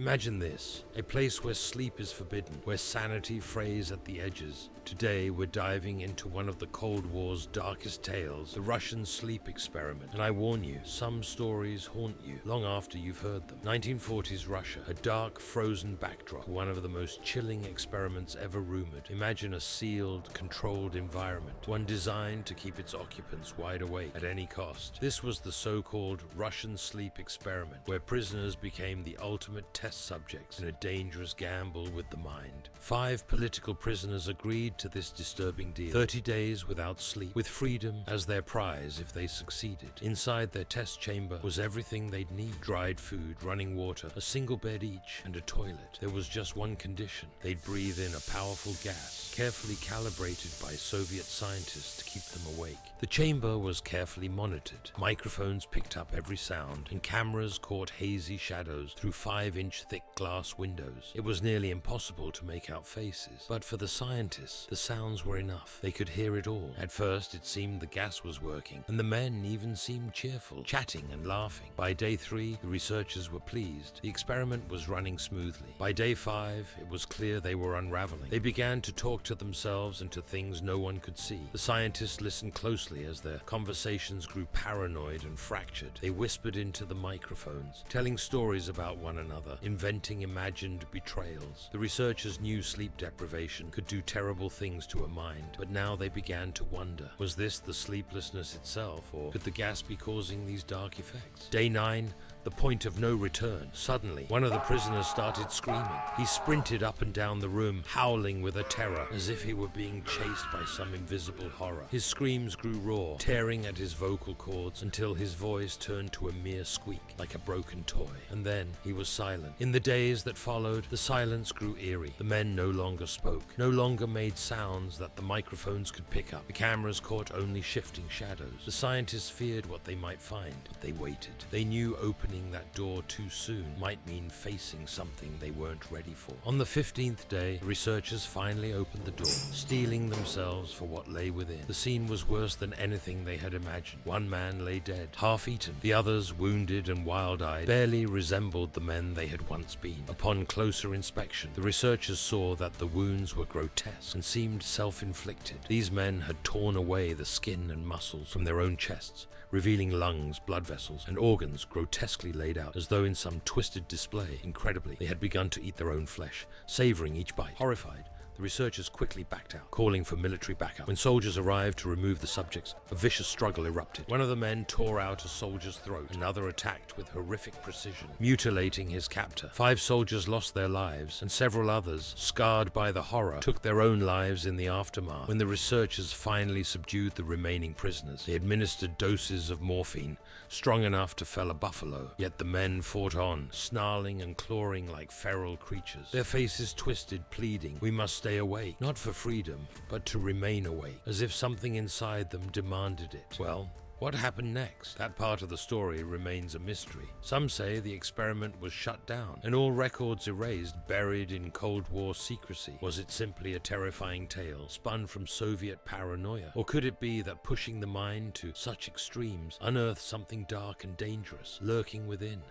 Imagine this, a place where sleep is forbidden, where sanity frays at the edges. Today, we're diving into one of the Cold War's darkest tales, the Russian sleep experiment. And I warn you, some stories haunt you long after you've heard them. 1940s Russia, a dark, frozen backdrop to one of the most chilling experiments ever rumored. Imagine a sealed, controlled environment, one designed to keep its occupants wide awake at any cost. This was the so-called Russian sleep experiment, where prisoners became the ultimate test subjects in a dangerous gamble with the mind. 5 political prisoners agreed to this disturbing deal. 30 days without sleep, with freedom as their prize if they succeeded. Inside their test chamber was everything they'd need: dried food, running water, a single bed each, and a toilet. There was just one condition: they'd breathe in a powerful gas, carefully calibrated by Soviet scientists to keep them awake. The chamber was carefully monitored. Microphones picked up every sound, and cameras caught hazy shadows through 5-inch thick glass windows. It was nearly impossible to make out faces, but for the scientists, the sounds were enough. They could hear it all. At first, it seemed the gas was working, and the men even seemed cheerful, chatting and laughing. By day 3, the researchers were pleased. The experiment was running smoothly. By day 5, it was clear they were unraveling. They began to talk to themselves and to things no one could see. The scientists listened closely as their conversations grew paranoid and fractured. They whispered into the microphones, telling stories about one another, inventing imagined betrayals. The researchers knew sleep deprivation could do terrible things to a mind, but now they began to wonder, was this the sleeplessness itself, or could the gas be causing these dark effects? Day 9, the point of no return. Suddenly, one of the prisoners started screaming. He sprinted up and down the room, howling with a terror, as if he were being chased by some invisible horror. His screams grew raw, tearing at his vocal cords until his voice turned to a mere squeak, like a broken toy. And then he was silent. In the days that followed, the silence grew eerie. The men no longer spoke, no longer made sounds that the microphones could pick up. The cameras caught only shifting shadows. The scientists feared what they might find, but they waited. They knew opening that door too soon might mean facing something they weren't ready for. On the 15th day, the researchers finally opened the door, steeling themselves for what lay within. The scene was worse than anything they had imagined. One man lay dead, half-eaten. The others, wounded and wild-eyed, barely resembled the men they had once been. Upon closer inspection, the researchers saw that the wounds were grotesque and seemed self-inflicted. These men had torn away the skin and muscles from their own chests, revealing lungs, blood vessels, and organs grotesquely laid out, as though in some twisted display. Incredibly, they had begun to eat their own flesh, savoring each bite. Horrified, the researchers quickly backed out, calling for military backup. When soldiers arrived to remove the subjects, a vicious struggle erupted. One of the men tore out a soldier's throat. Another attacked with horrific precision, mutilating his captor. 5 soldiers lost their lives, and several others, scarred by the horror, took their own lives in the aftermath. When the researchers finally subdued the remaining prisoners, they administered doses of morphine, strong enough to fell a buffalo. Yet the men fought on, snarling and clawing like feral creatures. Their faces twisted, pleading, "We must stay awake, not for freedom, but to remain awake," as if something inside them demanded it. Well, what happened next? That part of the story remains a mystery. Some say the experiment was shut down and all records erased, buried in Cold War secrecy. Was it simply a terrifying tale spun from Soviet paranoia? Or could it be that pushing the mind to such extremes unearthed something dark and dangerous lurking within?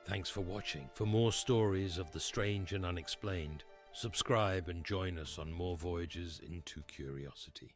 Thanks for watching. For more stories of the strange and unexplained, subscribe and join us on more voyages into curiosity.